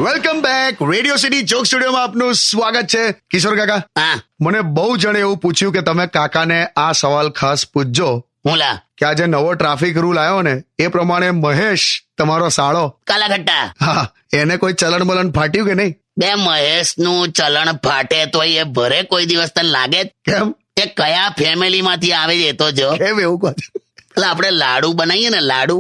Welcome back. Radio city joke સ્ટુડિયોમાં આપનું સ્વાગત છે. કિશોર કાકા, મને બહુ જણે એવું પૂછ્યું કે તમે કાકાને આ સવાલ ખાસ પૂછજો કે આજે નવો ટ્રાફિક રૂલ આવ્યો ને એ પ્રમાણે મહેશ તમારો સાળો કાલાઘટ્ટા, હા, એને કોઈ ચલણ બલણ ફાટ્યું કે નહીં? બે મહેશ નું ચલણ ફાટે તો એ ભરે કોઈ દિવસ તને લાગે કેમ? કે કયા ફેમિલી માંથી આવે છે એ તો જો. કેમ એવું કહો? એટલે આપણે લાડુ બનાવીએ ને, લાડુ,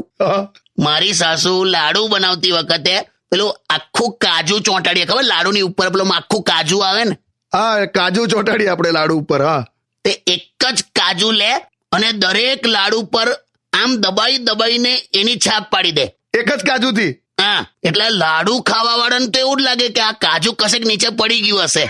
મારી સાસુ લાડુ બનાવતી વખતે પેલું આખું કાજુ ચોંટાડીએ, ખબર લાડુ ની ઉપર પેલું આખું કાજુ આવે ને, હા, કાજુ ચોટાડી આપણે લાડુ ઉપર. હા, તે એક જ કાજુ લે અને દરેક લાડુ પર આમ દબાઈ દબાઈને એની છાપ પાડી દે, એક જ કાજુથી. હા, એટલે લાડુ ખાવા વાળાને તો એવું જ લાગે કે આ કાજુ કશેક નીચે પડી ગયું હશે.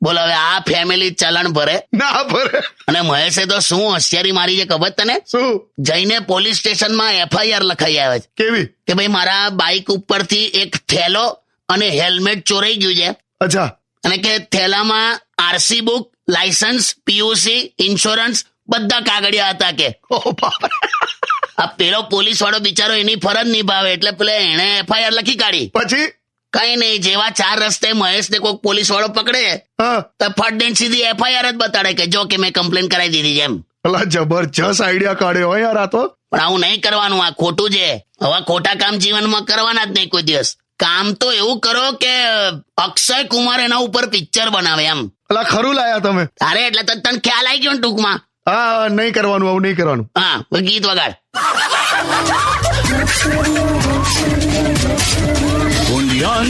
બોલો, હવે આ ફેમિલી ચલણ ભરે ના ભરે. અને મહેશે તો શું હોશિયારી મારી છે ખબર તને? શું? જઈને પોલીસ સ્ટેશનમાં FIR લખાઈ આવે છે. કેવી? કે ભાઈ મારા બાઇક ઉપરથી એક થેલો અને હેલ્મેટ ચોરાઈ ગયું છે. અચ્છા. અને કે થેલામાં RC book, licence, PUC, insurance બધા કાગળિયા હતા કે. આ પેલો પોલીસ વાળો બિચારો એની ફરજ નિભાવે એટલે પેલે એને FIR લખી કાઢી. પછી કઈ નહીં, જેવા 4 રસ્તે મહેશ ને કોઈક પોલીસ વાળો પકડે તો ફટ સીધી FIR જ બતાડે કે જો કે મેં કમ્પ્લેન કરાવી દીધી છે એમ. અલા, જબરજસ્ત આઈડિયા કાઢ્યો યાર આ તો. પણ આવું નહીં કરવાનું, આ ખોટું છે. હવે ખોટા કામ જીવનમાં કરવાના જ નહીં કોઈ દિવસ. કામ તો એવું કરો કે અક્ષય કુમાર એના ઉપર પિક્ચર બનાવે એમ. અલા, ખરું લાયા તમે. અરે એટલે તો તને ખ્યાલ આવી ગયો ને ટૂંકમાં. હા, નહીં કરવાનું, આવું નહીં કરવાનું. હા, ગીત વગાડ. Only on